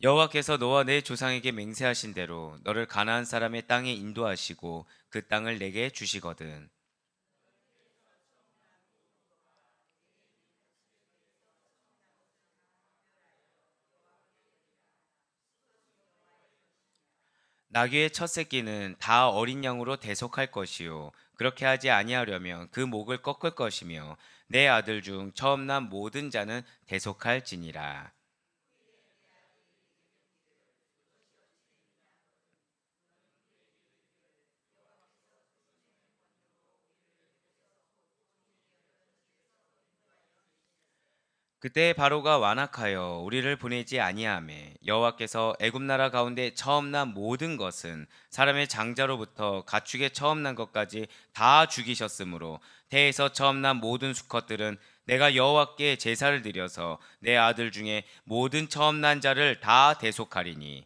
여호와께서 너와 내 조상에게 맹세하신 대로 너를 가나안 사람의 땅에 인도하시고 그 땅을 내게 주시거든. 나귀의 첫 새끼는 다 어린 양으로 대속할 것이요 그렇게 하지 아니하려면 그 목을 꺾을 것이며 내 아들 중 처음 난 모든 자는 대속할지니라. 그때 바로가 완악하여 우리를 보내지 아니하매 여호와께서 애굽 나라 가운데 처음 난 모든 것은 사람의 장자로부터 가축의 처음 난 것까지 다 죽이셨으므로 태에서 처음 난 모든 수컷들은 내가 여호와께 제사를 드려서 내 아들 중에 모든 처음 난 자를 다 대속하리니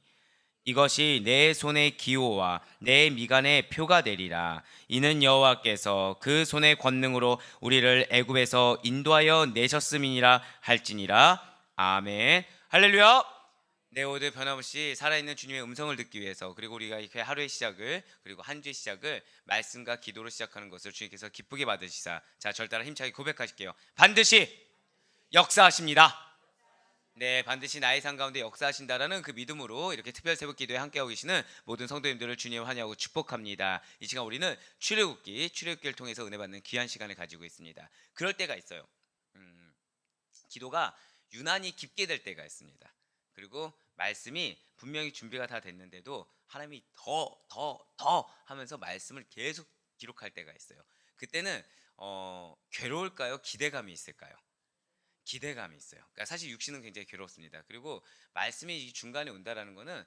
이것이 내 손의 기호와 내 미간의 표가 되리라. 이는 여호와께서 그 손의 권능으로 우리를 애굽에서 인도하여 내셨음이니라 할지니라. 아멘. 할렐루야. 내 모두 변함없이 살아있는 주님의 음성을 듣기 위해서, 그리고 우리가 이렇게 하루의 시작을, 그리고 한 주의 시작을 말씀과 기도로 시작하는 것을 주님께서 기쁘게 받으시사, 자, 절 따라 힘차게 고백하실게요. 반드시 역사하십니다. 네, 반드시 나의 삶 가운데 역사하신다라는 그 믿음으로 이렇게 특별 새벽 기도에 함께하고 계시는 모든 성도님들을 주님 환영하고 축복합니다. 이 시간 우리는 출애굽기를 통해서 은혜 받는 귀한 시간을 가지고 있습니다. 그럴 때가 있어요. 음, 기도가 유난히 깊게 될 때가 있습니다. 그리고 말씀이 분명히 준비가 다 됐는데도 하나님이 더 하면서 말씀을 계속 기록할 때가 있어요. 그때는 괴로울까요? 기대감이 있을까요? 기대감이 있어요. 그러니까 사실 육신은 굉장히 괴롭습니다. 그리고 말씀이 이 중간에 온다라는 거는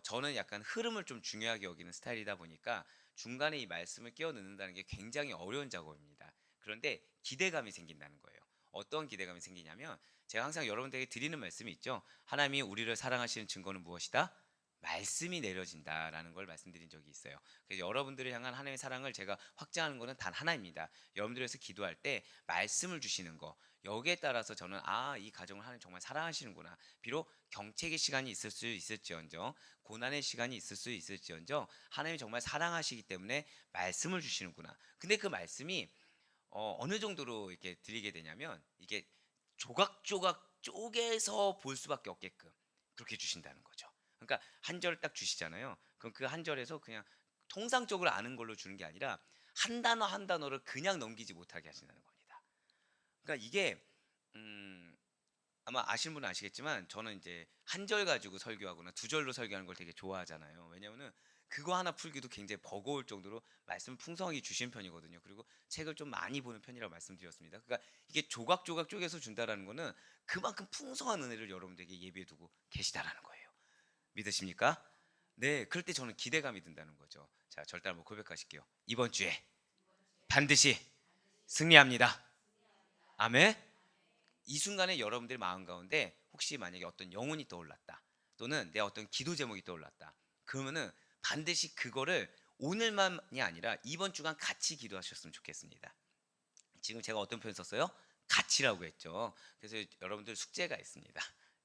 저는 약간 흐름을 좀 중요하게 여기는 스타일이다 보니까 중간에 이 말씀을 끼워 넣는다는 게 굉장히 어려운 작업입니다. 그런데 기대감이 생긴다는 거예요. 어떤 기대감이 생기냐면 제가 항상 여러분들에게 드리는 말씀이 있죠. 하나님이 우리를 사랑하시는 증거는 무엇이다? 말씀이 내려진다라는 걸 말씀드린 적이 있어요. 그래서 여러분들을 향한 하나님의 사랑을 제가 확장하는 것은 단 하나입니다. 여러분들에서 기도할 때 말씀을 주시는 거, 여기에 따라서 저는 이 가정을 하나님 정말 사랑하시는구나. 비록 경책의 시간이 있을 수 있을지언정, 고난의 시간이 있을 수 있을지언정 하나님이 정말 사랑하시기 때문에 말씀을 주시는구나. 근데 그 말씀이 어느 정도로 이렇게 드리게 되냐면 이게 조각조각 쪼개서 볼 수밖에 없게끔 그렇게 주신다는 거죠. 그러니까 한 절을 딱 주시잖아요. 그럼 그 한 절에서 그냥 통상적으로 아는 걸로 주는 게 아니라 한 단어 한 단어를 그냥 넘기지 못하게 하신다는 겁니다. 그러니까 이게 음, 아마 아시는 분은 아시겠지만 저는 이제 한 절 가지고 설교하거나 두 절로 설교하는 걸 되게 좋아하잖아요. 왜냐하면 그거 하나 풀기도 굉장히 버거울 정도로 말씀 풍성하게 주신 편이거든요. 그리고 책을 좀 많이 보는 편이라고 말씀드렸습니다. 그러니까 이게 조각조각 쪼개서 준다라는 거는 그만큼 풍성한 은혜를 여러분들에게 예비해 두고 계시다라는 거예요. 믿으십니까? 네, 그럴 때 저는 기대감이 든다는 거죠. 자, 절대 한번 고백하실게요. 이번 주에 반드시 승리합니다. 아멘. 이 순간에 여러분들의 마음 가운데 혹시 만약에 어떤 영혼이 떠올랐다, 또는 내 어떤 기도 제목이 떠올랐다, 그러면은 반드시 그거를 오늘만이 아니라 이번 주간 같이 기도하셨으면 좋겠습니다. 지금 제가 어떤 표현 썼어요? 같이라고 했죠. 그래서 여러분들 숙제가 있습니다.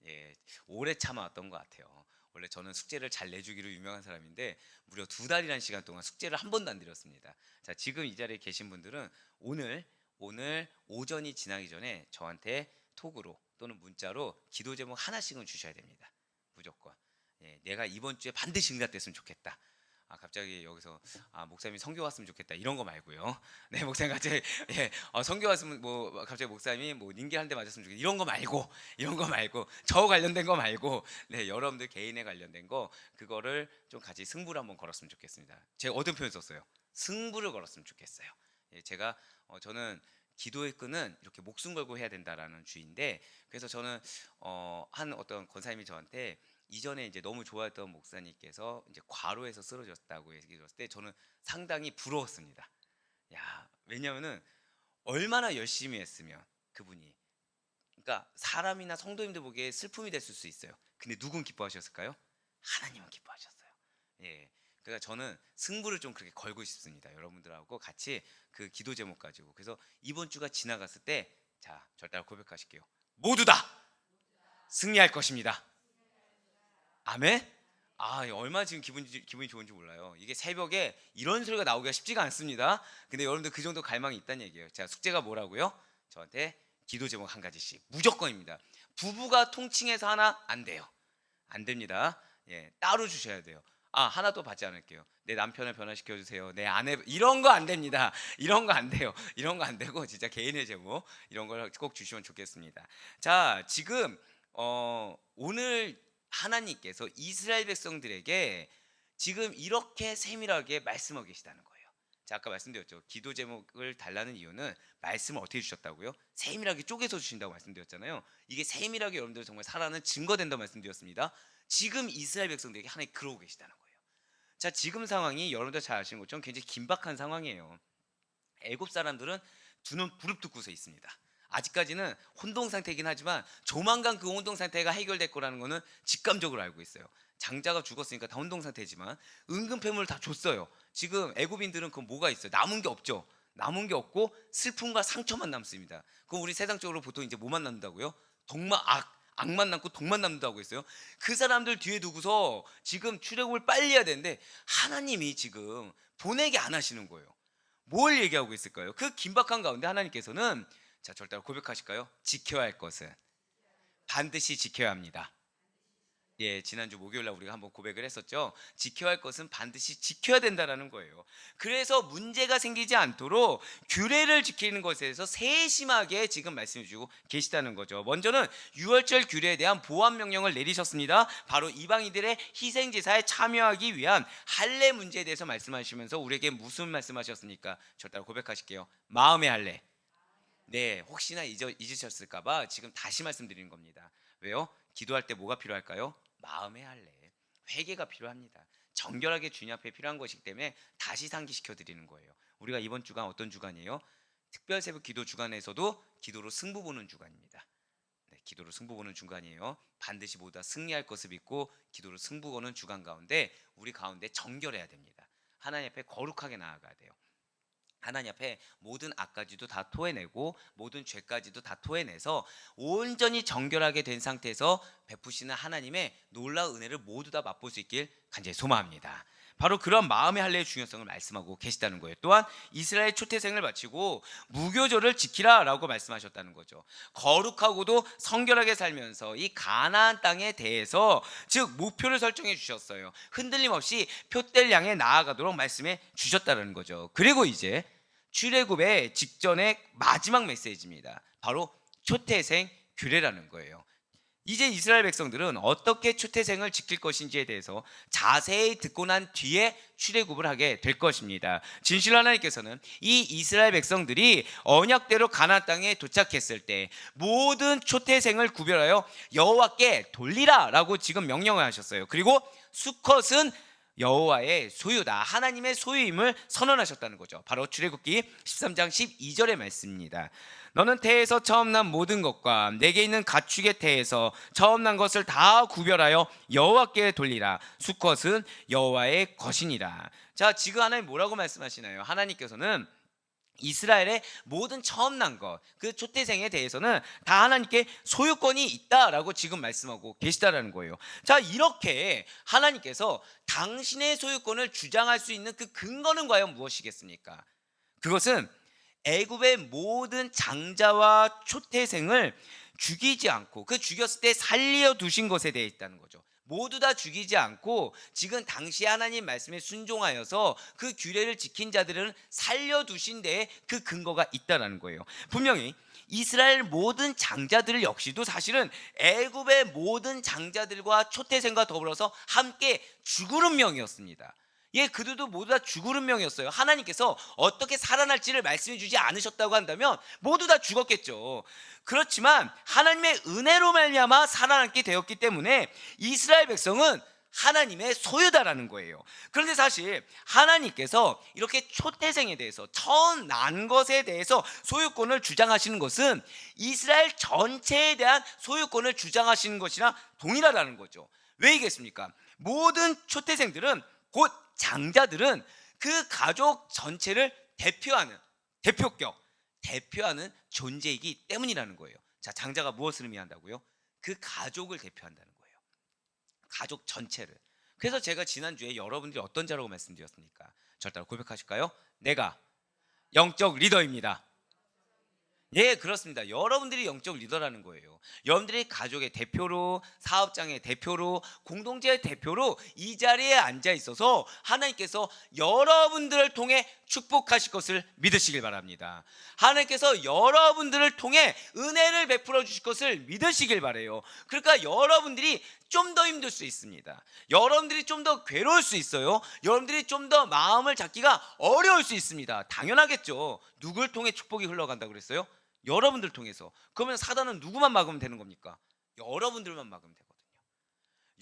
예, 오래 참아왔던 것 같아요. 원래 저는 숙제를 잘 내주기로 유명한 사람인데 무려 2달이라는 시간 동안 숙제를 한 번도 안 드렸습니다. 자, 지금 이 자리에 계신 분들은 오늘 오전이 지나기 전에 저한테 톡으로 또는 문자로 기도 제목 하나씩은 주셔야 됩니다. 무조건. 예, 내가 이번 주에 반드시 응답됐으면 좋겠다. 갑자기 여기서 목사님이 선교 왔으면 좋겠다 이런 거 말고요. 네, 목사님 갑자기 선교 왔으면 뭐 갑자기 목사님이 뭐 닌겔 한 대 맞았으면 좋겠다 이런 거 말고 저 관련된 거 말고, 네, 여러분들 개인에 관련된 거, 그거를 좀 같이 승부를 한번 걸었으면 좋겠습니다. 제가 어떤 표현 썼어요? 승부를 걸었으면 좋겠어요. 예, 제가 저는 기도의 끈은 이렇게 목숨 걸고 해야 된다라는 주의인데, 그래서 저는 한 어떤 권사님이 저한테 이전에 이제 너무 좋아했던 목사님께서 이제 과로해서 쓰러졌다고 얘기 들었을 때 저는 상당히 부러웠습니다. 야, 왜냐면은 얼마나 열심히 했으면 그분이, 그러니까 사람이나 성도님들 보기에 슬픔이 됐을 수 있어요. 근데 누군 기뻐하셨을까요? 하나님은 기뻐하셨어요. 예. 그러니까 저는 승부를 좀 그렇게 걸고 싶습니다. 여러분들하고 같이 그 기도 제목 가지고. 그래서 이번 주가 지나갔을 때, 자, 절대 고백하실게요. 모두 다 승리할 것입니다. 아멘? 얼마나 지금 기분이 좋은지 몰라요. 이게 새벽에 이런 소리가 나오기가 쉽지가 않습니다. 근데 여러분들 그 정도 갈망이 있다는 얘기예요. 자, 숙제가 뭐라고요? 저한테 기도 제목 한 가지씩 무조건입니다. 부부가 통칭해서 하나 안 돼요. 안 됩니다. 예, 따로 주셔야 돼요. 하나 더 받지 않을게요. 내 남편을 변화시켜 주세요. 내 아내 이런 거 안 됩니다. 이런 거 안 돼요. 이런 거 안 되고 진짜 개인의 제목 이런 걸 꼭 주시면 좋겠습니다. 자, 지금 오늘 하나님께서 이스라엘 백성들에게 지금 이렇게 세밀하게 말씀하고 계시다는 거예요. 자, 아까 말씀드렸죠. 기도 제목을 달라는 이유는 말씀을 어떻게 주셨다고요? 세밀하게 쪼개서 주신다고 말씀드렸잖아요. 이게 세밀하게 여러분들 정말 살아는 증거된다고 말씀드렸습니다. 지금 이스라엘 백성들에게 하나님 그러고 계시다는 거예요. 자, 지금 상황이 여러분들 잘 아시는 것처럼 굉장히 긴박한 상황이에요. 애굽 사람들은 두 눈 부릅뜨고서 있습니다. 아직까지는 혼동 상태이긴 하지만 조만간 그 혼동 상태가 해결될 거라는 거는 직감적으로 알고 있어요. 장자가 죽었으니까 다 혼동 상태지만 은근 폐물을 다 줬어요. 지금 애굽인들은 그 뭐가 있어요? 남은 게 없죠. 남은 게 없고 슬픔과 상처만 남습니다. 그럼 우리 세상적으로 보통 이제 뭐만 남는다고요? 악만 남고 독만 남는다고 했어요. 그 사람들 뒤에 두고서 지금 출애굽을 빨리 해야 되는데 하나님이 지금 보내게 안 하시는 거예요. 뭘 얘기하고 있을까요? 그 긴박한 가운데 하나님께서는 자, 절대로 고백하실까요? 지켜야 할 것은 반드시 지켜야 합니다. 예, 지난주 목요일 날 우리가 한번 고백을 했었죠. 지켜야 할 것은 반드시 지켜야 된다라는 거예요. 그래서 문제가 생기지 않도록 규례를 지키는 것에 대해서 세심하게 지금 말씀해 주고 계시다는 거죠. 먼저는 유월절 규례에 대한 보완 명령을 내리셨습니다. 바로 이방인들의 희생 제사에 참여하기 위한 할례 문제에 대해서 말씀하시면서 우리에게 무슨 말씀하셨습니까? 저 따라 고백하실게요. 마음의 할례. 네, 혹시나 잊으셨을까봐 지금 다시 말씀드리는 겁니다. 왜요? 기도할 때 뭐가 필요할까요? 마음의 할례, 회개가 필요합니다. 정결하게 주님 앞에 필요한 것이기 때문에 다시 상기시켜 드리는 거예요. 우리가 이번 주간 어떤 주간이에요? 특별 새벽 기도 주간에서도 기도로 승부 보는 주간입니다. 네, 기도로 승부 보는 주간이에요. 반드시 모두 다 승리할 것을 믿고 기도로 승부 거는 주간 가운데 우리 가운데 정결해야 됩니다. 하나님 앞에 거룩하게 나아가야 돼요. 하나님 앞에 모든 악까지도 다 토해내고 모든 죄까지도 다 토해내서 온전히 정결하게 된 상태에서 베푸시는 하나님의 놀라운 은혜를 모두 다 맛볼 수 있길 간절히 소망합니다. 바로 그런 마음의 할례의 중요성을 말씀하고 계시다는 거예요. 또한 이스라엘 초태생을 바치고 무교절을 지키라라고 말씀하셨다는 거죠. 거룩하고도 성결하게 살면서 이 가나안 땅에 대해서 즉 목표를 설정해 주셨어요. 흔들림 없이 표대를 향해 나아가도록 말씀해 주셨다는 거죠. 그리고 이제 출애굽의 직전의 마지막 메시지입니다. 바로 초태생 규례라는 거예요. 이제 이스라엘 백성들은 어떻게 초태생을 지킬 것인지에 대해서 자세히 듣고 난 뒤에 출애굽을 하게 될 것입니다. 진실로 하나님께서는 이 이스라엘 백성들이 언약대로 가나안 땅에 도착했을 때 모든 초태생을 구별하여 여호와께 돌리라라고 지금 명령을 하셨어요. 그리고 수컷은 여호와의 소유다, 하나님의 소유임을 선언하셨다는 거죠. 바로 출애굽기 13장 12절의 말씀입니다. 너는 태에서 처음 난 모든 것과 내게 있는 가축의 태에서 처음 난 것을 다 구별하여 여호와께 돌리라. 수컷은 여호와의 것이니라. 자, 지금 하나님 뭐라고 말씀하시나요? 하나님께서는 이스라엘의 모든 처음 난 것, 그 초태생에 대해서는 다 하나님께 소유권이 있다라고 지금 말씀하고 계시다라는 거예요. 자, 이렇게 하나님께서 당신의 소유권을 주장할 수 있는 그 근거는 과연 무엇이겠습니까? 그것은 애굽의 모든 장자와 초태생을 죽이지 않고 그 죽였을 때 살려두신 것에 대해 있다는 거죠. 모두 다 죽이지 않고 지금 당시 하나님 말씀에 순종하여서 그 규례를 지킨 자들은 살려두신 데에 그 근거가 있다는 거예요. 분명히 이스라엘 모든 장자들 역시도 사실은 애굽의 모든 장자들과 초태생과 더불어서 함께 죽을 운명이었습니다. 예, 그들도 모두 다 죽을 운명이었어요. 하나님께서 어떻게 살아날지를 말씀해 주지 않으셨다고 한다면 모두 다 죽었겠죠. 그렇지만 하나님의 은혜로 말미암아 살아남게 되었기 때문에 이스라엘 백성은 하나님의 소유다라는 거예요. 그런데 사실 하나님께서 이렇게 초태생에 대해서 처음 난 것에 대해서 소유권을 주장하시는 것은 이스라엘 전체에 대한 소유권을 주장하시는 것이랑 동일하다는 거죠. 왜이겠습니까? 모든 초태생들은 곧 장자들은 그 가족 전체를 대표하는 존재이기 때문이라는 거예요. 자, 장자가 무엇을 의미한다고요? 그 가족을 대표한다는 거예요. 가족 전체를. 그래서 제가 지난주에 여러분들이 어떤 자라고 말씀드렸습니까? 저를 따라 고백하실까요? 내가 영적 리더입니다. 예, 그렇습니다. 여러분들이 영적 리더라는 거예요. 여러분들이 가족의 대표로, 사업장의 대표로, 공동체의 대표로 이 자리에 앉아 있어서 하나님께서 여러분들을 통해 축복하실 것을 믿으시길 바랍니다. 하나님께서 여러분들을 통해 은혜를 베풀어 주실 것을 믿으시길 바라요. 그러니까 여러분들이 좀 더 힘들 수 있습니다. 여러분들이 좀 더 괴로울 수 있어요. 여러분들이 좀 더 마음을 잡기가 어려울 수 있습니다. 당연하겠죠. 누굴 통해 축복이 흘러간다고 그랬어요? 여러분들 통해서. 그러면 사단은 누구만 막으면 되는 겁니까? 여러분들만 막으면 되거든요.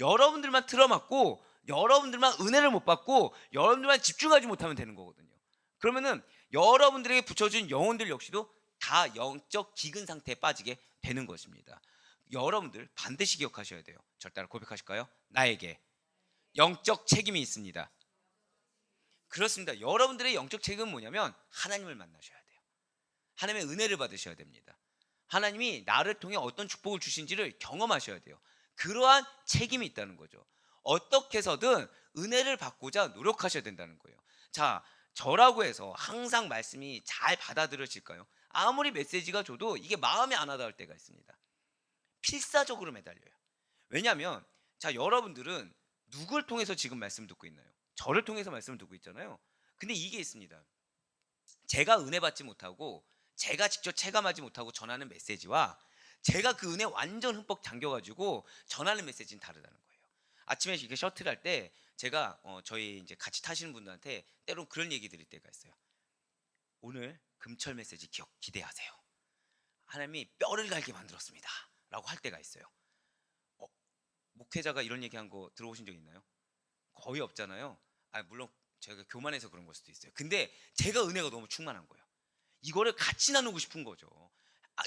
여러분들만 틀어막고 여러분들만 은혜를 못 받고 여러분들만 집중하지 못하면 되는 거거든요. 그러면은 여러분들에게 붙여준 영혼들 역시도 다 영적 기근 상태에 빠지게 되는 것입니다. 여러분들 반드시 기억하셔야 돼요. 저를 따라 고백하실까요? 나에게 영적 책임이 있습니다. 그렇습니다. 여러분들의 영적 책임은 뭐냐면 하나님을 만나셔야 돼요. 하나님의 은혜를 받으셔야 됩니다. 하나님이 나를 통해 어떤 축복을 주신지를 경험하셔야 돼요. 그러한 책임이 있다는 거죠. 어떻게 해서든 은혜를 받고자 노력하셔야 된다는 거예요. 자, 저라고 해서 항상 말씀이 잘 받아들여질까요? 아무리 메시지가 줘도 이게 마음에 안 와닿을 때가 있습니다. 필사적으로 매달려요. 왜냐하면 자, 여러분들은 누굴 통해서 지금 말씀 듣고 있나요? 저를 통해서 말씀을 듣고 있잖아요. 근데 이게 있습니다. 제가 은혜 받지 못하고 제가 직접 체감하지 못하고 전하는 메시지와 제가 그 은혜 완전 흠뻑 잠겨가지고 전하는 메시지는 다르다는 거예요. 아침에 이렇게 셔틀 할 때 제가 저희 이제 같이 타시는 분들한테 때론 그런 얘기 드릴 때가 있어요. 오늘 금철 메시지 기대하세요. 하나님이 뼈를 갈게 만들었습니다. 라고 할 때가 있어요. 목회자가 이런 얘기한 거 들어보신 적 있나요? 거의 없잖아요. 물론 제가 교만해서 그런 걸 수도 있어요. 근데 제가 은혜가 너무 충만한 거예요. 이거를 같이 나누고 싶은 거죠.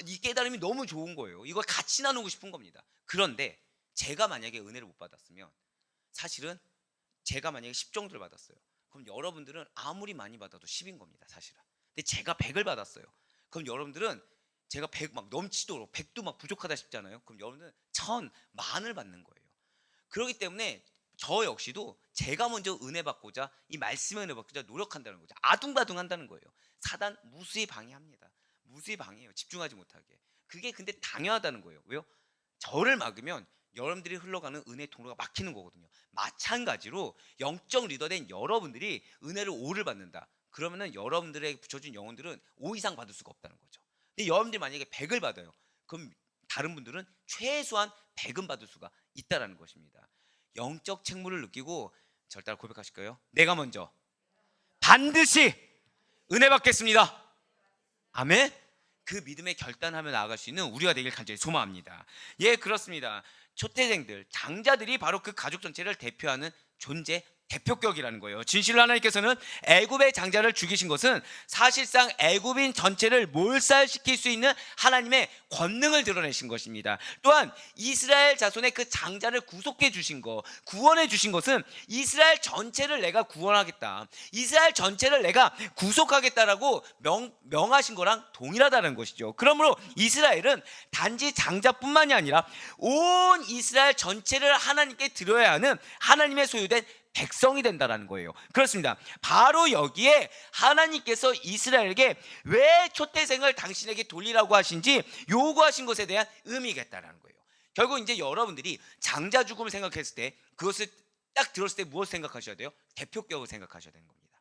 이 깨달음이 너무 좋은 거예요. 이걸 같이 나누고 싶은 겁니다. 그런데 제가 만약에 은혜를 못 받았으면 사실은 제가 만약에 10 정도를 받았어요. 그럼 여러분들은 아무리 많이 받아도 10인 겁니다. 사실은. 근데 제가 100을 받았어요. 그럼 여러분들은 제가 100 막 넘치도록 100도 막 부족하다 싶잖아요. 그럼 여러분들은 1000, 만을 받는 거예요. 그렇기 때문에 저 역시도 제가 먼저 은혜 받고자 이 말씀의 은혜 받고자 노력한다는 거죠. 아둥바둥 한다는 거예요. 사단 무수히 방해합니다. 무수히 방해해요. 집중하지 못하게. 그게 근데 당연하다는 거예요. 왜요? 저를 막으면 여러분들이 흘러가는 은혜의 통로가 막히는 거거든요. 마찬가지로 영적 리더된 여러분들이 은혜를 5를 받는다. 그러면은 여러분들에게 붙여준 영혼들은 5 이상 받을 수가 없다는 거죠. 근데 여러분들이 만약에 100을 받아요. 그럼 다른 분들은 최소한 100은 받을 수가 있다는 것입니다. 영적 책무를 느끼고 저를 따라 고백하실 거예요. 내가 먼저 반드시 은혜 받겠습니다. 아멘. 그 믿음에 결단하며 나아갈 수 있는 우리가 되길 간절히 소망합니다. 예, 그렇습니다. 초태생들, 장자들이 바로 그 가족 전체를 대표하는 존재, 대표격이라는 거예요. 진실로 하나님께서는 애굽의 장자를 죽이신 것은 사실상 애굽인 전체를 몰살시킬 수 있는 하나님의 권능을 드러내신 것입니다. 또한 이스라엘 자손의 그 장자를 구속해 주신 것, 구원해 주신 것은 이스라엘 전체를 내가 구원하겠다, 이스라엘 전체를 내가 구속하겠다라고 명하신 거랑 동일하다는 것이죠. 그러므로 이스라엘은 단지 장자뿐만이 아니라 온 이스라엘 전체를 하나님께 드려야 하는 하나님의 소유된 백성이 된다라는 거예요. 그렇습니다. 바로 여기에 하나님께서 이스라엘에게 왜 초태생을 당신에게 돌리라고 하신지 요구하신 것에 대한 의미겠다라는 거예요. 결국 이제 여러분들이 장자 죽음을 생각했을 때 그것을 딱 들었을 때 무엇을 생각하셔야 돼요? 대표격을 생각하셔야 되는 겁니다.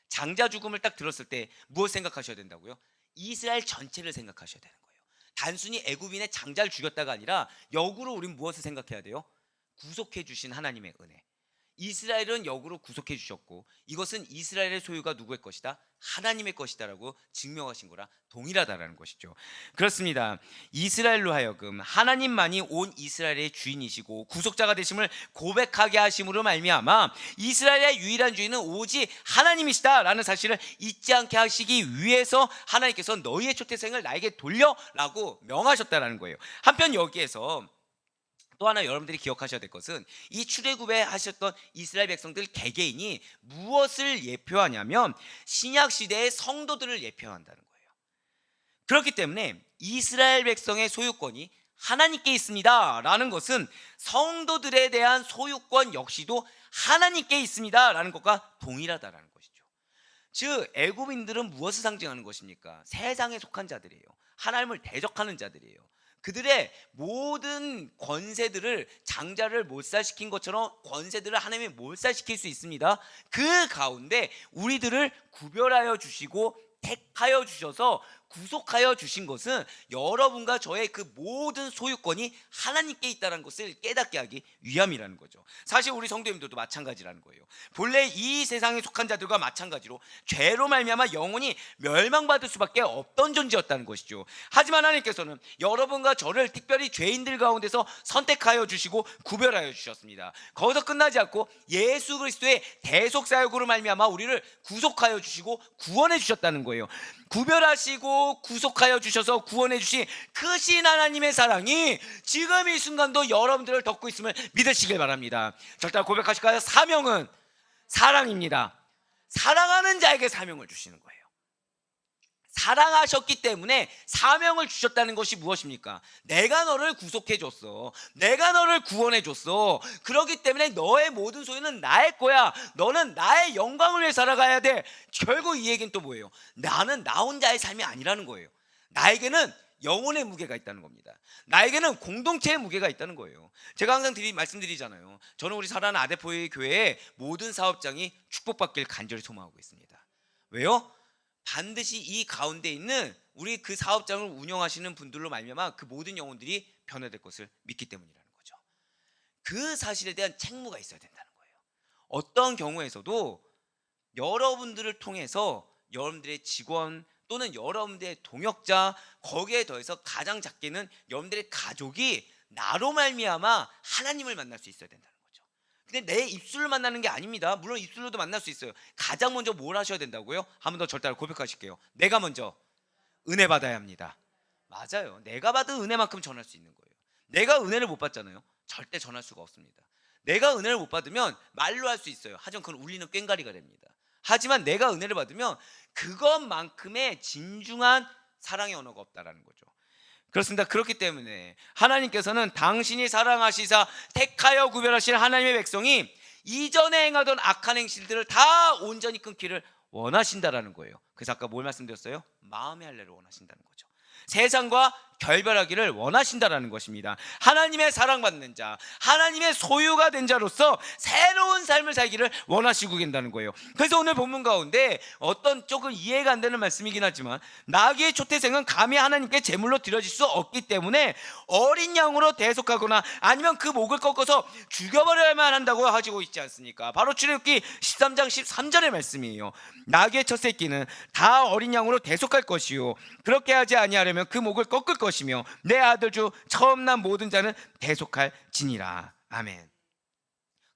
장자 죽음을 딱 들었을 때 무엇을 생각하셔야 된다고요? 이스라엘 전체를 생각하셔야 되는 거예요. 단순히 애굽인의 장자를 죽였다가 아니라 역으로 우린 무엇을 생각해야 돼요? 구속해 주신 하나님의 은혜. 이스라엘은 역으로 구속해 주셨고 이것은 이스라엘의 소유가 누구의 것이다? 하나님의 것이다라고 증명하신 거라 동일하다라는 것이죠. 그렇습니다. 이스라엘로 하여금 하나님만이 온 이스라엘의 주인이시고 구속자가 되심을 고백하게 하심으로 말미암아 이스라엘의 유일한 주인은 오직 하나님이시다라는 사실을 잊지 않게 하시기 위해서 하나님께서 너희의 초태생을 나에게 돌려라고 명하셨다라는 거예요. 한편 여기에서 또 하나 여러분들이 기억하셔야 될 것은 이 출애굽에 하셨던 이스라엘 백성들 개개인이 무엇을 예표하냐면 신약 시대의 성도들을 예표한다는 거예요. 그렇기 때문에 이스라엘 백성의 소유권이 하나님께 있습니다 라는 것은 성도들에 대한 소유권 역시도 하나님께 있습니다 라는 것과 동일하다라는 것이죠. 즉 애굽인들은 무엇을 상징하는 것입니까? 세상에 속한 자들이에요. 하나님을 대적하는 자들이에요. 그들의 모든 권세들을 장자를 몰살시킨 것처럼 권세들을 하나님이 몰살시킬 수 있습니다. 그 가운데 우리들을 구별하여 주시고 택하여 주셔서 구속하여 주신 것은 여러분과 저의 그 모든 소유권이 하나님께 있다는 것을 깨닫게 하기 위함이라는 거죠. 사실 우리 성도님들도 마찬가지라는 거예요. 본래 이 세상에 속한 자들과 마찬가지로 죄로 말미암아 영혼이 멸망받을 수밖에 없던 존재였다는 것이죠. 하지만 하나님께서는 여러분과 저를 특별히 죄인들 가운데서 선택하여 주시고 구별하여 주셨습니다. 거기서 끝나지 않고 예수 그리스도의 대속 사역으로 말미암아 우리를 구속하여 주시고 구원해 주셨다는 거예요. 구별하시고 구속하여 주셔서 구원해 주신 크신 하나님의 사랑이 지금 이 순간도 여러분들을 덮고 있음을 믿으시길 바랍니다. 절대 고백하실까요? 사명은 사랑입니다. 사랑하는 자에게 사명을 주시는 거예요. 사랑하셨기 때문에 사명을 주셨다는 것이 무엇입니까? 내가 너를 구속해 줬어. 내가 너를 구원해 줬어. 그렇기 때문에 너의 모든 소유는 나의 거야. 너는 나의 영광을 위해 살아가야 돼. 결국 이 얘기는 또 뭐예요? 나는 나 혼자의 삶이 아니라는 거예요. 나에게는 영혼의 무게가 있다는 겁니다. 나에게는 공동체의 무게가 있다는 거예요. 제가 항상 말씀드리잖아요. 저는 우리 사랑하는 아데포의 교회의 모든 사업장이 축복받길 간절히 소망하고 있습니다. 왜요? 반드시 이 가운데 있는 우리 그 사업장을 운영하시는 분들로 말미암아 그 모든 영혼들이 변화될 것을 믿기 때문이라는 거죠. 그 사실에 대한 책무가 있어야 된다는 거예요. 어떤 경우에서도 여러분들을 통해서 여러분들의 직원 또는 여러분들의 동역자, 거기에 더해서 가장 작게는 여러분들의 가족이 나로 말미암아 하나님을 만날 수 있어야 된다는 거죠. 근데 내 입술을 만나는 게 아닙니다. 물론 입술로도 만날 수 있어요. 가장 먼저 뭘 하셔야 된다고요? 한 번 더 절대 고백하실게요. 내가 먼저 은혜 받아야 합니다. 맞아요. 내가 받은 은혜만큼 전할 수 있는 거예요. 내가 은혜를 못 받잖아요. 절대 전할 수가 없습니다. 내가 은혜를 못 받으면 말로 할 수 있어요. 하지만 그건 울리는 꽹과리가 됩니다. 하지만 내가 은혜를 받으면 그것만큼의 진중한 사랑의 언어가 없다라는 거죠. 그렇습니다. 그렇기 때문에 하나님께서는 당신이 사랑하시사 택하여 구별하신 하나님의 백성이 이전에 행하던 악한 행실들을 다 온전히 끊기를 원하신다라는 거예요. 그래서 아까 뭘 말씀드렸어요? 마음의 할례를 원하신다는 거죠. 세상과 결별하기를 원하신다라는 것입니다. 하나님의 사랑받는 자, 하나님의 소유가 된 자로서 새로운 삶을 살기를 원하시고 계신다는 거예요. 그래서 오늘 본문 가운데 어떤 조금 이해가 안 되는 말씀이긴 하지만 나귀의 초태생은 감히 하나님께 제물로 드려질 수 없기 때문에 어린 양으로 대속하거나 아니면 그 목을 꺾어서 죽여버려야만 한다고 하시고 있지 않습니까? 바로 출애굽기 13장 13절의 말씀이에요. 나귀의 첫 새끼는 다 어린 양으로 대속할 것이요 그렇게 하지 아니하려면 그 목을 꺾을 것이며 내 아들 중 처음 난 모든 자는 대속할 지니라. 아멘.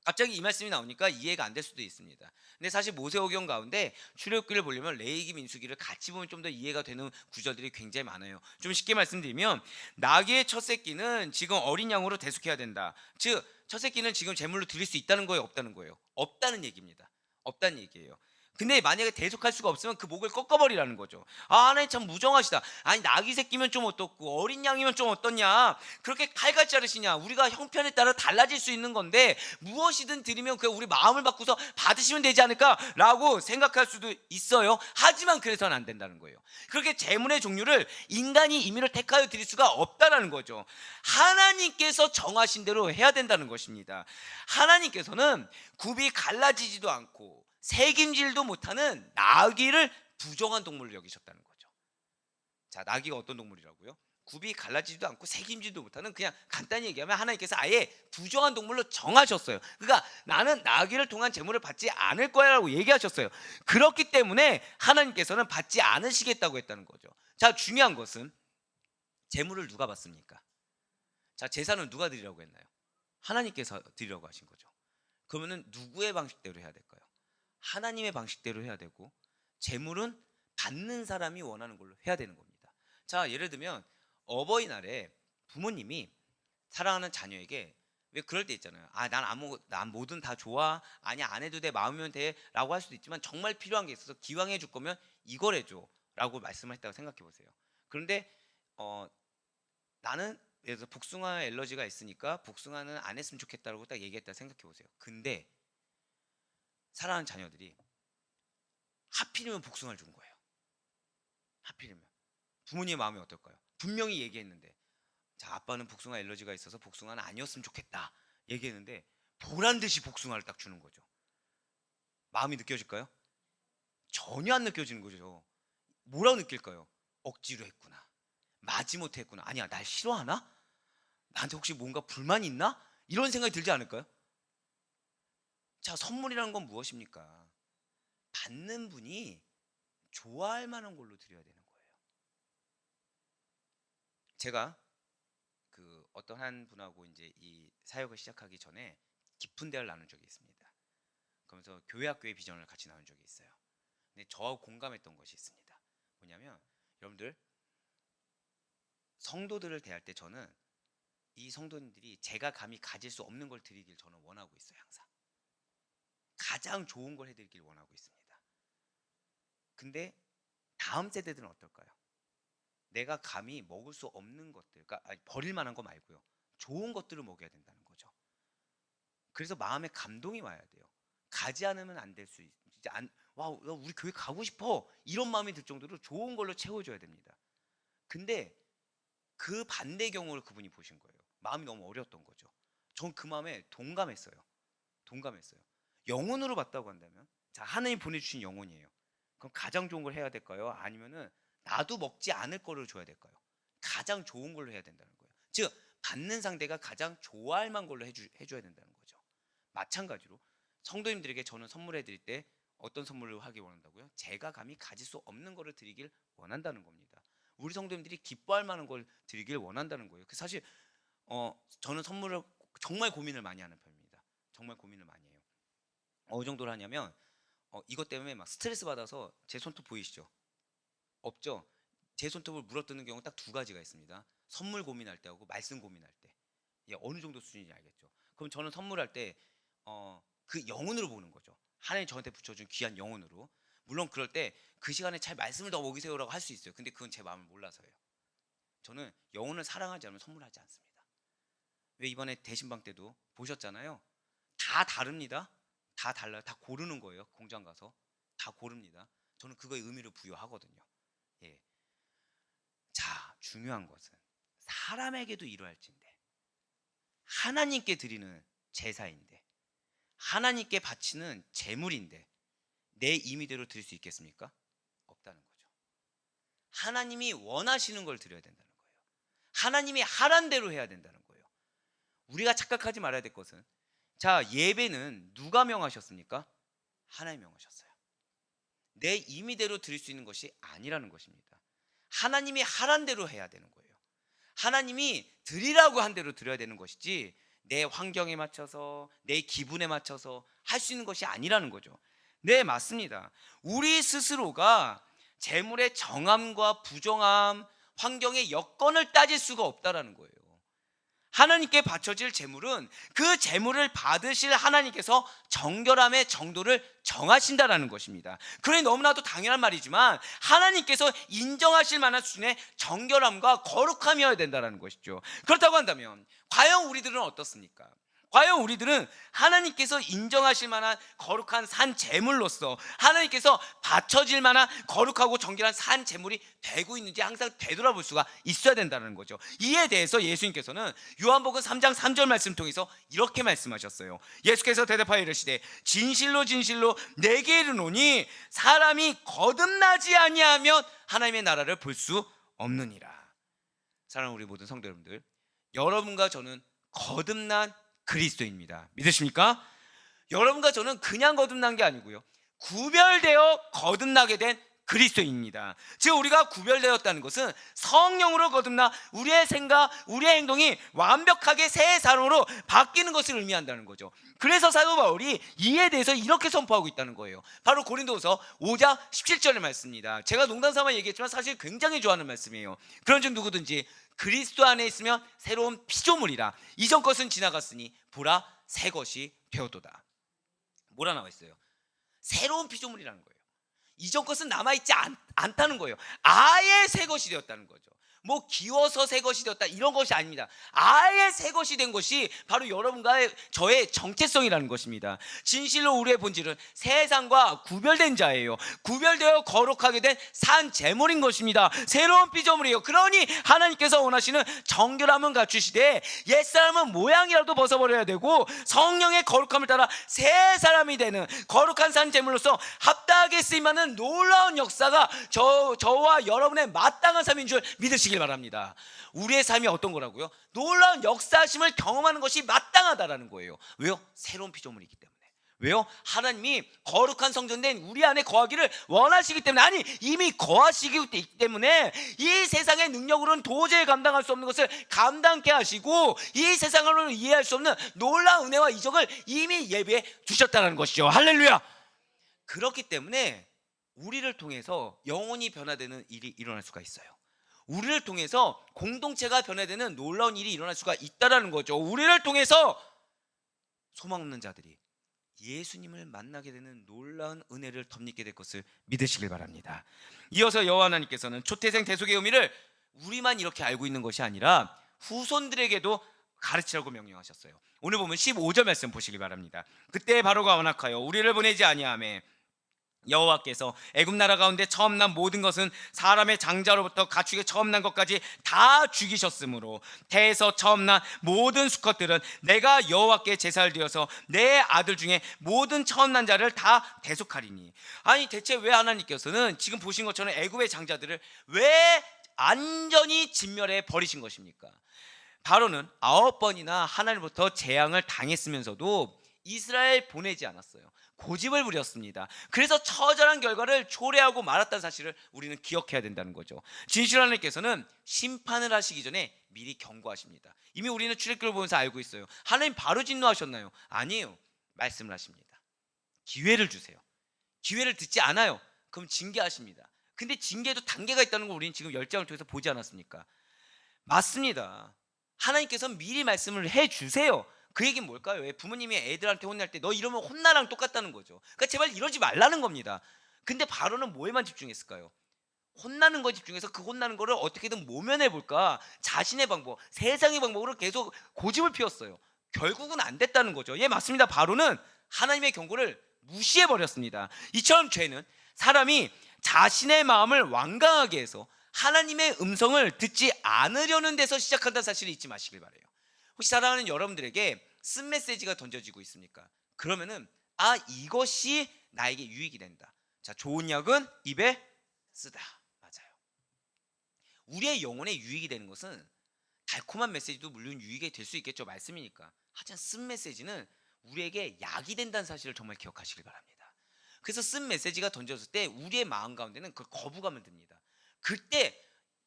갑자기 이 말씀이 나오니까 이해가 안 될 수도 있습니다. 근데 사실 모세오경 가운데 출애굽기를 보려면 레위기 민수기를 같이 보면 좀 더 이해가 되는 구절들이 굉장히 많아요. 좀 쉽게 말씀드리면 나귀의 첫 새끼는 지금 어린 양으로 대속해야 된다. 즉 첫 새끼는 지금 제물로 드릴 수 있다는 거예요, 없다는 거예요? 없다는 얘기입니다. 없다는 얘기예요. 근데 만약에 대속할 수가 없으면 그 목을 꺾어버리라는 거죠. 아, 하나님 참 무정하시다. 아니 나귀 새끼면 좀 어떻고 어린 양이면 좀 어떻냐. 그렇게 칼같이 자르시냐. 우리가 형편에 따라 달라질 수 있는 건데 무엇이든 드리면 그냥 우리 마음을 바꾸서 받으시면 되지 않을까라고 생각할 수도 있어요. 하지만 그래서는 안 된다는 거예요. 그렇게 재물의 종류를 인간이 임의로 택하여 드릴 수가 없다는 거죠. 하나님께서 정하신 대로 해야 된다는 것입니다. 하나님께서는 굽이 갈라지지도 않고 새김질도 못하는 나귀를 부정한 동물로 여기셨다는 거죠. 자, 나귀가 어떤 동물이라고요? 굽이 갈라지지도 않고 새김질도 못하는, 그냥 간단히 얘기하면 하나님께서 아예 부정한 동물로 정하셨어요. 그러니까 나는 나귀를 통한 제물을 받지 않을 거야 라고 얘기하셨어요. 그렇기 때문에 하나님께서는 받지 않으시겠다고 했다는 거죠. 자, 중요한 것은 제물을 누가 받습니까? 자, 제사는 누가 드리라고 했나요? 하나님께서 드리라고 하신 거죠. 그러면은 누구의 방식대로 해야 될까요? 하나님의 방식대로 해야 되고, 제물은 받는 사람이 원하는 걸로 해야 되는 겁니다. 자, 예를 들면 어버이날에 부모님이 사랑하는 자녀에게, 왜 그럴 때 있잖아요. 아, 난 뭐든 다 좋아. 아니, 안 해도 돼. 마음이면 돼. 라고 할 수도 있지만 정말 필요한 게 있어서 기왕 해줄 거면 이걸 해줘. 라고 말씀을 했다고 생각해 보세요. 그런데 나는 예를 들어 복숭아 엘러지가 있으니까 복숭아는 안 했으면 좋겠다라고 딱 얘기했다 생각해 보세요. 근데 사랑하는 자녀들이 하필이면 복숭아를 준 거예요. 하필이면 부모님의 마음이 어떨까요? 분명히 얘기했는데, 자, 아빠는 복숭아 엘러지가 있어서 복숭아는 아니었으면 좋겠다 얘기했는데 보란 듯이 복숭아를 딱 주는 거죠. 마음이 느껴질까요? 전혀 안 느껴지는 거죠. 뭐라고 느낄까요? 억지로 했구나, 마지못해 했구나, 아니야 날 싫어하나? 나한테 혹시 뭔가 불만이 있나? 이런 생각이 들지 않을까요? 자, 선물이라는 건 무엇입니까? 받는 분이 좋아할 만한 걸로 드려야 되는 거예요. 제가 그 어떤 한 분하고 이제 이 사역을 시작하기 전에 깊은 대화를 나눈 적이 있습니다. 그러면서 교회 학교의 비전을 같이 나눈 적이 있어요. 근데 저하고 공감했던 것이 있습니다. 뭐냐면, 여러분들, 성도들을 대할 때 저는 이 성도님들이 제가 감히 가질 수 없는 걸 드리길 저는 원하고 있어요. 항상 가장 좋은 걸 해드리길 원하고 있습니다. 근데 다음 세대들은 어떨까요? 내가 감히 먹을 수 없는 것들, 그러니까 버릴 만한 거 말고요, 좋은 것들을 먹여야 된다는 거죠. 그래서 마음에 감동이 와야 돼요. 가지 않으면 안 될 수 있. 진짜 와, 우리 교회 가고 싶어, 이런 마음이 들 정도로 좋은 걸로 채워줘야 됩니다. 근데 그 반대 경우를 그분이 보신 거예요. 마음이 너무 어려웠던 거죠. 전 그 마음에 동감했어요. 영혼으로 봤다고 한다면, 자, 하나님 보내주신 영혼이에요. 그럼 가장 좋은 걸 해야 될까요? 아니면은 나도 먹지 않을 거를 줘야 될까요? 가장 좋은 걸로 해야 된다는 거예요. 즉, 받는 상대가 가장 좋아할 만한 걸로 해줘야 된다는 거죠. 마찬가지로 성도님들에게 저는 선물해 드릴 때 어떤 선물을 하기 원한다고요? 제가 감히 가질 수 없는 거를 드리길 원한다는 겁니다. 우리 성도님들이 기뻐할 만한 걸 드리길 원한다는 거예요. 사실 저는 선물을 정말 고민을 많이 하는 편입니다. 정말 고민을 많이 해요. 어느 정도로 하냐면, 이것 때문에 막 스트레스 받아서 제 손톱 보이시죠? 없죠? 제 손톱을 물어뜯는 경우 딱 두 가지가 있습니다. 선물 고민할 때하고 말씀 고민할 때. 예, 어느 정도 수준인지 알겠죠? 그럼 저는 선물할 때 그 영혼으로 보는 거죠. 하나님 저한테 붙여준 귀한 영혼으로. 물론 그럴 때 그 시간에 잘 말씀을 더 먹이세요라고 할 수 있어요. 근데 그건 제 마음을 몰라서예요. 저는 영혼을 사랑하지 않으면 선물하지 않습니다. 왜 이번에 대신방 때도 보셨잖아요. 다 다릅니다. 다 달라요. 다 고르는 거예요. 공장 가서 다 고릅니다. 저는 그거에 의미를 부여하거든요. 예. 자, 중요한 것은 사람에게도 이러할진대 하나님께 드리는 제사인데, 하나님께 바치는 제물인데 내 임의대로 드릴 수 있겠습니까? 없다는 거죠. 하나님이 원하시는 걸 드려야 된다는 거예요. 하나님이 하란 대로 해야 된다는 거예요. 우리가 착각하지 말아야 될 것은, 자, 예배는 누가 명하셨습니까? 하나님 명하셨어요. 내 임의대로 드릴 수 있는 것이 아니라는 것입니다. 하나님이 하란 대로 해야 되는 거예요. 하나님이 드리라고 한 대로 드려야 되는 것이지, 내 환경에 맞춰서 내 기분에 맞춰서 할 수 있는 것이 아니라는 거죠. 네, 맞습니다. 우리 스스로가 재물의 정함과 부정함, 환경의 여건을 따질 수가 없다라는 거예요. 하나님께 바쳐질 재물은 그 재물을 받으실 하나님께서 정결함의 정도를 정하신다라는 것입니다. 그러니 너무나도 당연한 말이지만 하나님께서 인정하실 만한 수준의 정결함과 거룩함이어야 된다는 것이죠. 그렇다고 한다면 과연 우리들은 어떻습니까? 과연 우리들은 하나님께서 인정하실 만한 거룩한 산 제물로서 하나님께서 바쳐질 만한 거룩하고 정결한 산 제물이 되고 있는지 항상 되돌아볼 수가 있어야 된다는 거죠. 이에 대해서 예수님께서는 요한복음 3장 3절 말씀 통해서 이렇게 말씀하셨어요. 예수께서 대답하여 이르시되 진실로 진실로 내게 이르노니 사람이 거듭나지 아니하면 하나님의 나라를 볼 수 없느니라. 사랑하는 우리 모든 성도 여러분들, 여러분과 저는 거듭난 그리스도입니다. 믿으십니까? 여러분과 저는 그냥 거듭난 게 아니고요, 구별되어 거듭나게 된 그리스도입니다. 즉, 우리가 구별되었다는 것은 성령으로 거듭나 우리의 생각, 우리의 행동이 완벽하게 새 사람으로 바뀌는 것을 의미한다는 거죠. 그래서 사도 바울이 이에 대해서 이렇게 선포하고 있다는 거예요. 바로 고린도후서 5장 17절의 말씀입니다. 제가 농담삼아 얘기했지만 사실 굉장히 좋아하는 말씀이에요. 그런즉 누구든지 그리스도 안에 있으면 새로운 피조물이라, 이전 것은 지나갔으니 보라 새 것이 되었도다. 뭐라 나와 있어요? 새로운 피조물이라는 거예요. 이전 것은 남아있지 않다는 거예요. 아예 새 것이 되었다는 거죠. 뭐 기워서 새 것이 되었다 이런 것이 아닙니다. 아예 새 것이 된 것이 바로 여러분과의 저의 정체성이라는 것입니다. 진실로 우리의 본질은 세상과 구별된 자예요. 구별되어 거룩하게 된 산 제물인 것입니다. 새로운 피조물이에요. 그러니 하나님께서 원하시는 정결함은 갖추시되 옛사람은 모양이라도 벗어버려야 되고 성령의 거룩함을 따라 새 사람이 되는 거룩한 산 제물로서 합당하게 쓰임받는 놀라운 역사가 저와 여러분의 마땅한 삶인 줄 믿으시길 바랍니다. 우리의 삶이 어떤 거라고요? 놀라운 역사심을 경험하는 것이 마땅하다라는 거예요. 왜요? 새로운 피조물이기 때문에. 왜요? 하나님이 거룩한 성전된 우리 안에 거하기를 원하시기 때문에, 아니 이미 거하시기 때문에 이 세상의 능력으로는 도저히 감당할 수 없는 것을 감당케 하시고 이 세상으로는 이해할 수 없는 놀라운 은혜와 이적을 이미 예비해 주셨다는 것이죠. 할렐루야. 그렇기 때문에 우리를 통해서 영혼이 변화되는 일이 일어날 수가 있어요. 우리를 통해서 공동체가 변화되는 놀라운 일이 일어날 수가 있다는 거죠. 우리를 통해서 소망 없는 자들이 예수님을 만나게 되는 놀라운 은혜를 덧입게 될 것을 믿으시길 바랍니다. 이어서 여호와 하나님께서는 초태생 대속의 의미를 우리만 이렇게 알고 있는 것이 아니라 후손들에게도 가르치라고 명령하셨어요. 오늘 보면 15절 말씀 보시기 바랍니다. 그때 바로가 완악하여 우리를 보내지 아니하매 여호와께서 애굽 나라 가운데 처음 난 모든 것은 사람의 장자로부터 가축의 처음 난 것까지 다 죽이셨으므로 태에서 처음 난 모든 수컷들은 내가 여호와께 제사를 드려서 내 아들 중에 모든 처음 난 자를 다 대속하리니. 아니 대체 왜 하나님께서는 지금 보신 것처럼 애굽의 장자들을 왜 완전히 진멸해 버리신 것입니까? 바로는 9번이나 하나님부터 재앙을 당했으면서도 이스라엘 보내지 않았어요. 고집을 부렸습니다. 그래서 처절한 결과를 초래하고 말았다는 사실을 우리는 기억해야 된다는 거죠. 진실 하나님께서는 심판을 하시기 전에 미리 경고하십니다. 이미 우리는 출애굽기를 보면서 알고 있어요. 하나님 바로 진노하셨나요? 아니에요. 말씀을 하십니다. 기회를 주세요. 기회를 듣지 않아요. 그럼 징계하십니다. 근데 징계에도 단계가 있다는 걸 우리는 지금 10장을 통해서 보지 않았습니까? 맞습니다. 하나님께서는 미리 말씀을 해주세요. 그 얘기는 뭘까요? 왜 부모님이 애들한테 혼날 때 너 이러면 혼나랑 똑같다는 거죠. 그러니까 제발 이러지 말라는 겁니다. 근데 바로는 뭐에만 집중했을까요? 혼나는 거 집중해서 그 혼나는 거를 어떻게든 모면해 볼까, 자신의 방법, 세상의 방법으로 계속 고집을 피웠어요. 결국은 안 됐다는 거죠. 예, 맞습니다. 바로는 하나님의 경고를 무시해 버렸습니다. 이처럼 죄는 사람이 자신의 마음을 완강하게 해서 하나님의 음성을 듣지 않으려는 데서 시작한다는 사실을 잊지 마시길 바라요. 혹시 사랑하는 여러분들에게 쓴 메시지가 던져지고 있습니까? 그러면은 이것이 나에게 유익이 된다. 자, 좋은 약은 입에 쓰다. 맞아요. 우리의 영혼에 유익이 되는 것은 달콤한 메시지도 물론 유익이 될 수 있겠죠. 말씀이니까. 하지만 쓴 메시지는 우리에게 약이 된다는 사실을 정말 기억하시길 바랍니다. 그래서 쓴 메시지가 던져졌을 때 우리의 마음 가운데는 그 거부감을 듭니다. 그때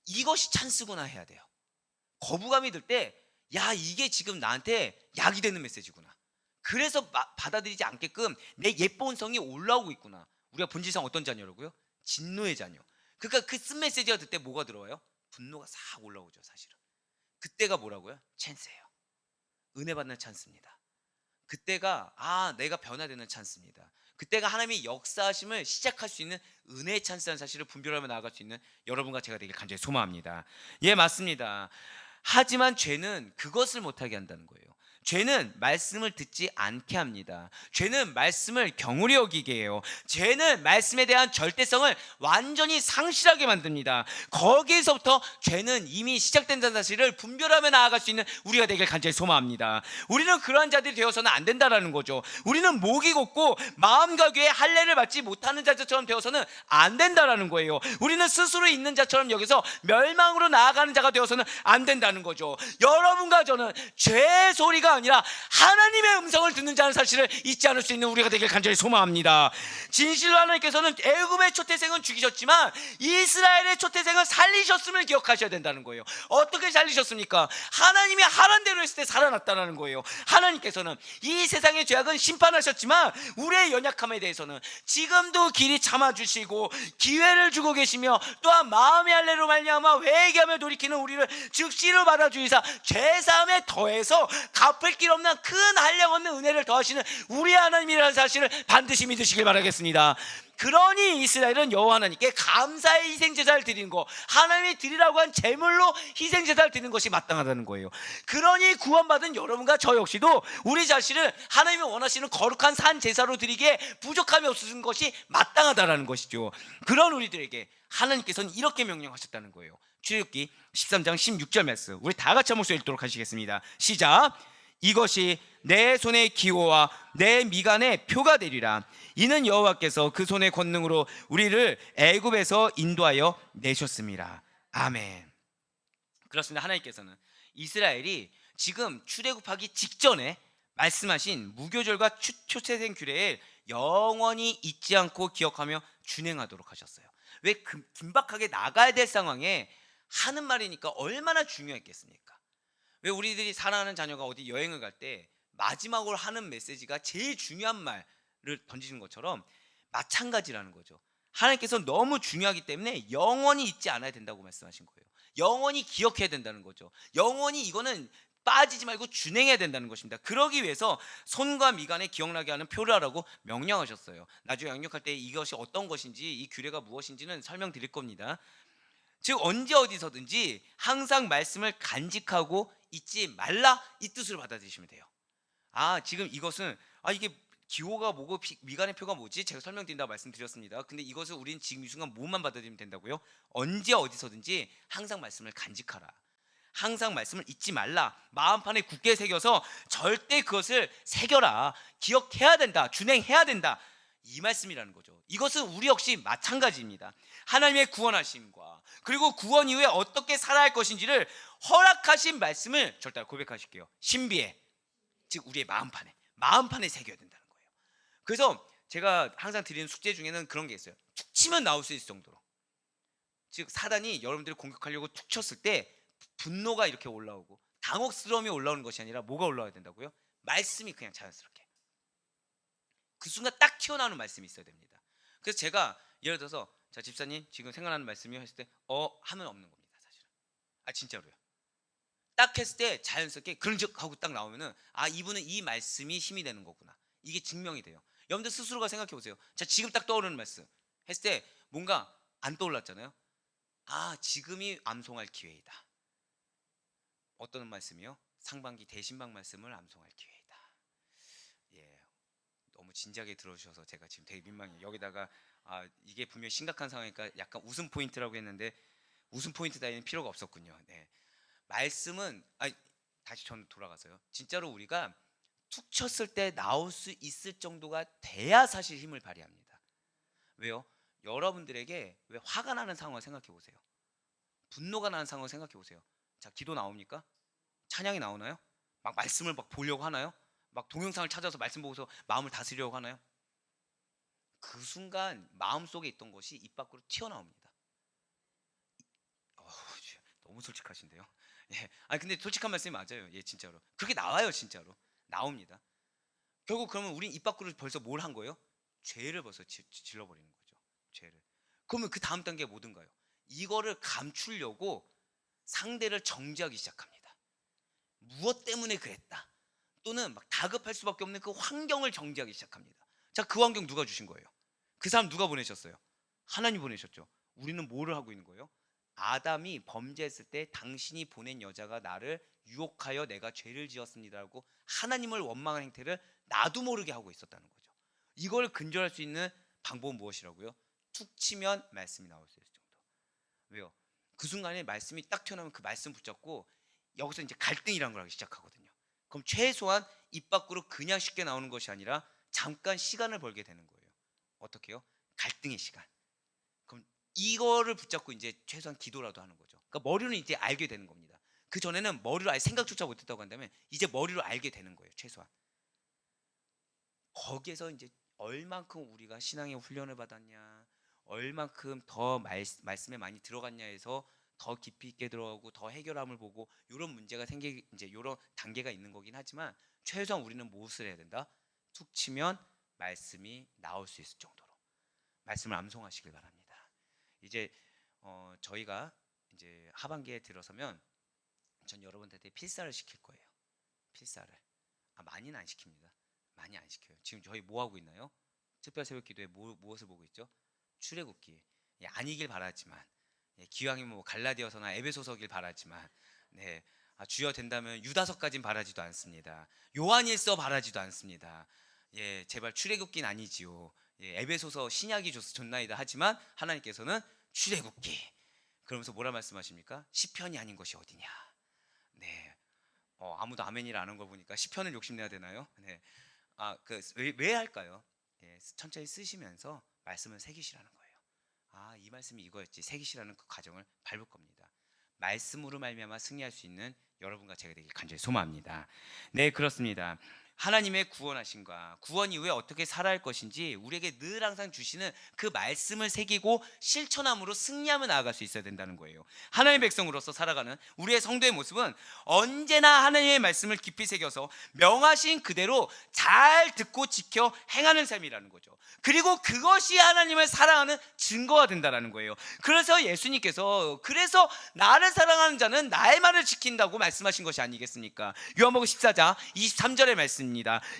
이것이 찬스구나 해야 돼요. 거부감이 들 때 이게 지금 나한테 약이 되는 메시지구나. 그래서 받아들이지 않게끔 내 예쁜 성이 올라오고 있구나. 우리가 본질상 어떤 자녀라고요? 진노의 자녀. 그러니까 그 쓴 메시지가 들 때 뭐가 들어와요? 분노가 싹 올라오죠. 사실은 그때가 뭐라고요? 찬스예요. 은혜 받는 찬스입니다. 그때가 내가 변화되는 찬스입니다. 그때가 하나님의 역사하심을 시작할 수 있는 은혜의 찬스라는 사실을 분별하며 나아갈 수 있는 여러분과 제가 되길 간절히 소망합니다. 예, 맞습니다. 하지만 죄는 그것을 못하게 한다는 거예요. 죄는 말씀을 듣지 않게 합니다. 죄는 말씀을 경홀히 여기게 해요. 죄는 말씀에 대한 절대성을 완전히 상실하게 만듭니다. 거기에서부터 죄는 이미 시작된다는 사실을 분별하며 나아갈 수 있는 우리가 되길 간절히 소망합니다. 우리는 그러한 자들이 되어서는 안 된다는 거죠. 우리는 목이 곧고 마음과 귀에 할례를 받지 못하는 자처럼 되어서는 안 된다는 거예요. 우리는 스스로 있는 자처럼 여기서 멸망으로 나아가는 자가 되어서는 안 된다는 거죠. 여러분과 저는 죄의 소리가 아니라 하나님의 음성을 듣는 자는 사실을 잊지 않을 수 있는 우리가 되길 간절히 소망합니다. 진실로 하나님께서는 애굽의 초태생은 죽이셨지만 이스라엘의 초태생은 살리셨음을 기억하셔야 된다는 거예요. 어떻게 살리셨습니까? 하나님이 하란 대로 했을 때 살아났다는 거예요. 하나님께서는 이 세상의 죄악은 심판하셨지만 우리의 연약함에 대해서는 지금도 길이 참아주시고 기회를 주고 계시며 또한 마음의 할례로 말미암아 회개하며 돌이키는 우리를 즉시로 받아주이사 죄사함에 더해서 갚을 길 없는 큰 한량 없는 은혜를 더하시는 우리 하나님이라는 사실을 반드시 믿으시길 바라겠습니다. 그러니 이스라엘은 여호와 하나님께 감사의 희생제사를 드리는 거, 하나님이 드리라고 한 제물로 희생제사를 드리는 것이 마땅하다는 거예요. 그러니 구원받은 여러분과 저 역시도 우리 자신을 하나님이 원하시는 거룩한 산 제사로 드리기에 부족함이 없으신 것이 마땅하다라는 것이죠. 그런 우리들에게 하나님께서는 이렇게 명령하셨다는 거예요. 출애굽기 13장 16절 말씀, 우리 다 같이 한 목소리 읽도록 하시겠습니다. 시작. 이것이 내 손의 기호와 내 미간의 표가 되리라. 이는 여호와께서 그 손의 권능으로 우리를 애굽에서 인도하여 내셨습니다. 아멘. 그렇습니다. 하나님께서는 이스라엘이 지금 출애굽하기 직전에 말씀하신 무교절과 초채생 규례를 영원히 잊지 않고 기억하며 준행하도록 하셨어요. 왜 긴박하게 나가야 될 상황에 하는 말이니까 얼마나 중요했겠습니까? 왜 우리들이 사랑하는 자녀가 어디 여행을 갈 때 마지막으로 하는 메시지가 제일 중요한 말을 던지는 것처럼 마찬가지라는 거죠. 하나님께서 너무 중요하기 때문에 영원히 잊지 않아야 된다고 말씀하신 거예요. 영원히 기억해야 된다는 거죠. 영원히 이거는 빠지지 말고 준행해야 된다는 것입니다. 그러기 위해서 손과 미간에 기억나게 하는 표를 하라고 명령하셨어요. 나중에 양육할 때 이것이 어떤 것인지, 이 규례가 무엇인지는 설명드릴 겁니다. 즉 언제 어디서든지 항상 말씀을 간직하고 잊지 말라, 이 뜻으로 받아들이시면 돼요. 지금 이것은 이게 기호가 뭐고 미간의 표가 뭐지? 제가 설명드린다고 말씀드렸습니다. 근데 이것을 우리는 지금 이 순간 뭐만 받아들이면 된다고요? 언제 어디서든지 항상 말씀을 간직하라, 항상 말씀을 잊지 말라, 마음판에 굳게 새겨서 절대 그것을 새겨라, 기억해야 된다, 준행해야 된다, 이 말씀이라는 거죠. 이것은 우리 역시 마찬가지입니다. 하나님의 구원하심과 그리고 구원 이후에 어떻게 살아야 할 것인지를 허락하신 말씀을 절대 고백하실게요. 신비에, 즉 우리의 마음판에 새겨야 된다는 거예요. 그래서 제가 항상 드리는 숙제 중에는 그런 게 있어요. 툭 치면 나올 수 있을 정도로, 즉 사단이 여러분들을 공격하려고 툭 쳤을 때 분노가 이렇게 올라오고 당혹스러움이 올라오는 것이 아니라 뭐가 올라와야 된다고요? 말씀이 그냥 자연스럽게 그 순간 딱 튀어나오는 말씀이 있어야 됩니다. 그래서 제가 예를 들어서, 자 집사님 지금 생각나는 말씀이요 했을 때 하면 없는 겁니다. 사실은 진짜로요. 딱 했을 때 자연스럽게 그런 적 하고 딱 나오면은 이분은 이 말씀이 힘이 되는 거구나, 이게 증명이 돼요. 여러분들 스스로가 생각해 보세요. 자 지금 딱 떠오르는 말씀 했을 때 뭔가 안 떠올랐잖아요. 지금이 암송할 기회이다. 어떤 말씀이요? 상반기 대신방 말씀을 암송할 기회이다. 예, 너무 진지하게 들어주셔서 제가 지금 되게 민망해요. 여기다가 이게 분명히 심각한 상황이니까 약간 웃음 포인트라고 했는데 웃음 포인트 따위는 필요가 없었군요. 네. 말씀은 다시 전 돌아가서요. 진짜로 우리가 툭 쳤을 때 나올 수 있을 정도가 돼야 사실 힘을 발휘합니다. 왜요? 여러분들에게 왜 화가 나는 상황을 생각해 보세요. 분노가 나는 상황을 생각해 보세요. 자, 기도 나옵니까? 찬양이 나오나요? 막 말씀을 막 보려고 하나요? 막 동영상을 찾아서 말씀 보고서 마음을 다스리려고 하나요? 그 순간 마음속에 있던 것이 입 밖으로 튀어나옵니다. 너무 솔직하신데요. 예. 근데 솔직한 말씀이 맞아요. 예, 진짜로. 그렇게 나와요, 진짜로. 나옵니다. 결국 그러면 우린 입 밖으로 벌써 뭘 한 거예요? 죄를 벌써 질러버리는 거죠. 죄를. 그러면 그 다음 단계가 뭐든가요? 이거를 감추려고 상대를 정죄하기 시작합니다. 무엇 때문에 그랬다, 또는 막 다급할 수밖에 없는 그 환경을 정죄하기 시작합니다. 자, 그 환경 누가 주신 거예요? 그 사람 누가 보내셨어요? 하나님 보내셨죠. 우리는 뭐를 하고 있는 거예요? 아담이 범죄했을 때 당신이 보낸 여자가 나를 유혹하여 내가 죄를 지었습니다라고 하나님을 원망하는 행태를 나도 모르게 하고 있었다는 거죠. 이걸 근절할 수 있는 방법은 무엇이라고요? 툭 치면 말씀이 나올 수 있을 정도. 왜요? 그 순간에 말씀이 딱 튀어나오면 그 말씀 붙잡고 여기서 이제 갈등이라는 걸 하기 시작하거든요. 그럼 최소한 입 밖으로 그냥 쉽게 나오는 것이 아니라 잠깐 시간을 벌게 되는 거예요. 어떻게요? 갈등의 시간. 그럼 이거를 붙잡고 이제 최소한 기도라도 하는 거죠. 그러니까 머리로는 이제 알게 되는 겁니다. 그 전에는 머리로 아예 생각조차 못했다고 한다면 이제 머리로 알게 되는 거예요. 최소한. 거기에서 이제 얼만큼 우리가 신앙의 훈련을 받았냐, 얼만큼 더 말씀에 많이 들어갔냐에서 더 깊이 있게 들어가고 더 해결함을 보고 이런 문제가 이제 이런 단계가 있는 거긴 하지만 최소한 우리는 무엇을 해야 된다? 툭 치면 말씀이 나올 수 있을 정도로 말씀을 암송하시길 바랍니다. 이제 저희가 이제 하반기에 들어서면 전 여러분들한테 필사를 시킬 거예요. 필사를. 많이는 안 시킵니다. 많이 안 시켜요. 지금 저희 뭐 하고 있나요? 특별 새벽 기도에 무엇을 보고 있죠? 출애굽기. 예, 아니길 바라지만, 예, 기왕이면 뭐 갈라디아서나 에베소서길 바라지만, 네, 주여 된다면 유다서까진 바라지도 않습니다. 요한일서 바라지도 않습니다. 예, 제발 출애굽기는 아니지요. 예, 에베소서 신약이 좋나이다 하지만 하나님께서는 출애굽기. 그러면서 뭐라 말씀하십니까? 시편이 아닌 것이 어디냐. 네, 아무도 아멘이라 안 한 걸 보니까 시편을 욕심내야 되나요? 네, 왜 할까요? 예, 천천히 쓰시면서 말씀을 새기시라는 거예요. 이 말씀이 이거였지. 새기시라는 그 과정을 밟을 겁니다. 말씀으로 말미암아 승리할 수 있는 여러분과 제가 되길 간절히 소망합니다. 네, 그렇습니다. 하나님의 구원하심과 구원 이후에 어떻게 살아야 할 것인지 우리에게 늘 항상 주시는 그 말씀을 새기고 실천함으로 승리하며 나아갈 수 있어야 된다는 거예요. 하나님의 백성으로서 살아가는 우리의 성도의 모습은 언제나 하나님의 말씀을 깊이 새겨서 명하신 그대로 잘 듣고 지켜 행하는 삶이라는 거죠. 그리고 그것이 하나님을 사랑하는 증거가 된다는 거예요. 그래서 예수님께서 그래서 나를 사랑하는 자는 나의 말을 지킨다고 말씀하신 것이 아니겠습니까? 요한복음 14장 23절의 말씀입니다.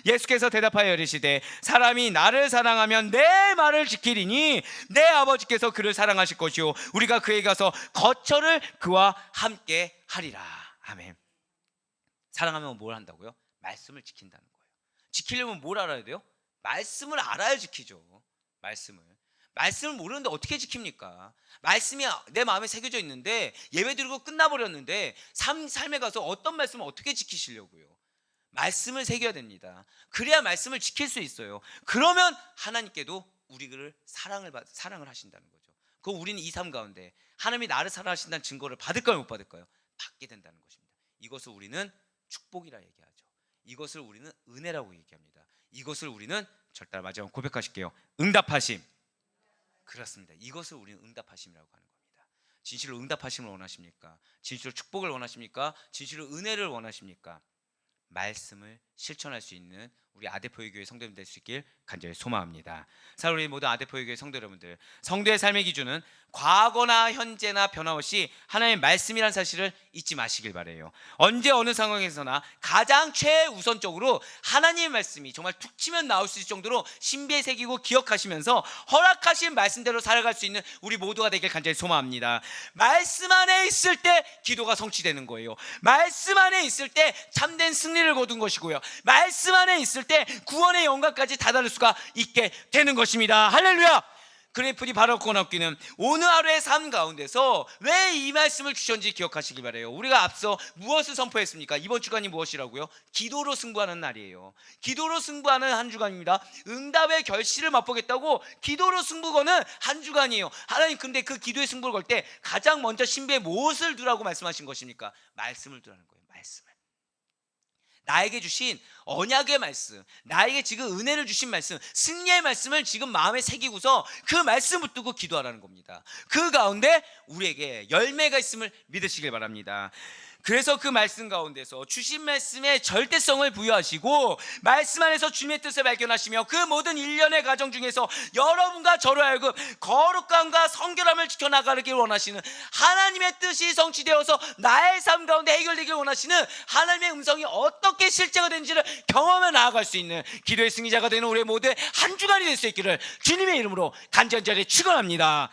예수께서 대답하여 이르시되 사람이 나를 사랑하면 내 말을 지키리니 내 아버지께서 그를 사랑하실 것이요 우리가 그에게 가서 거처를 그와 함께 하리라. 아멘. 사랑하면 뭘 한다고요? 말씀을 지킨다는 거예요. 지키려면 뭘 알아야 돼요? 말씀을 알아야 지키죠. 말씀을 모르는데 어떻게 지킵니까? 말씀이 내 마음에 새겨져 있는데 예배 드리고 끝나버렸는데 삶에 가서 어떤 말씀을 어떻게 지키시려고요? 말씀을 새겨야 됩니다. 그래야 말씀을 지킬 수 있어요. 그러면 하나님께도 우리를 사랑을 하신다는 거죠. 그럼 우리는 이 삶 가운데 하나님이 나를 사랑하신다는 증거를 받을까요, 못 받을까요? 받게 된다는 것입니다. 이것을 우리는 축복이라 얘기하죠. 이것을 우리는 은혜라고 얘기합니다. 이것을 우리는 절대 마지막 고백하실게요. 응답하심. 그렇습니다. 이것을 우리는 응답하심이라고 하는 겁니다. 진실로 응답하심을 원하십니까? 진실로 축복을 원하십니까? 진실로 은혜를 원하십니까? 말씀을 실천할 수 있는 우리 아대포의 교회 성도님 될 수 있길 간절히 소망합니다. 사랑 우리 모든 아대포의 교회 성도 여러분들, 성도의 삶의 기준은 과거나 현재나 변함없이 하나님의 말씀이란 사실을 잊지 마시길 바래요. 언제 어느 상황에서나 가장 최우선적으로 하나님의 말씀이 정말 툭 치면 나올 수 있을 정도로 신비에 새기고 기억하시면서 허락하신 말씀대로 살아갈 수 있는 우리 모두가 되길 간절히 소망합니다. 말씀 안에 있을 때 기도가 성취되는 거예요. 말씀 안에 있을 때 참된 승리를 거둔 것이고요. 말씀 안에 있을 때 구원의 영광까지 다다를 수가 있게 되는 것입니다. 할렐루야. 그래프리 바라고 얻기는 오늘 하루의 삶 가운데서 왜 이 말씀을 주셨는지 기억하시기 바라요. 우리가 앞서 무엇을 선포했습니까? 이번 주간이 무엇이라고요? 기도로 승부하는 날이에요. 기도로 승부하는 한 주간입니다. 응답의 결실을 맛보겠다고 기도로 승부 거는 한 주간이에요. 하나님 근데 그 기도의 승부를 걸 때 가장 먼저 신비에 무엇을 두라고 말씀하신 것입니까? 말씀을 두라는 거예요. 말씀을. 나에게 주신 언약의 말씀, 나에게 지금 은혜를 주신 말씀, 승리의 말씀을 지금 마음에 새기고서 그 말씀 붙들고 기도하라는 겁니다. 그 가운데 우리에게 열매가 있음을 믿으시길 바랍니다. 그래서 그 말씀 가운데서 주신 말씀에 절대성을 부여하시고 말씀 안에서 주님의 뜻을 발견하시며 그 모든 일련의 과정 중에서 여러분과 저로 하여금 거룩함과 성결함을 지켜나가길 원하시는 하나님의 뜻이 성취되어서 나의 삶 가운데 해결되길 원하시는 하나님의 음성이 어떻게 실제가 되는지를 경험해 나아갈 수 있는 기도의 승리자가 되는 우리 모두의 한 주간이 될 수 있기를 주님의 이름으로 간절히 축원합니다.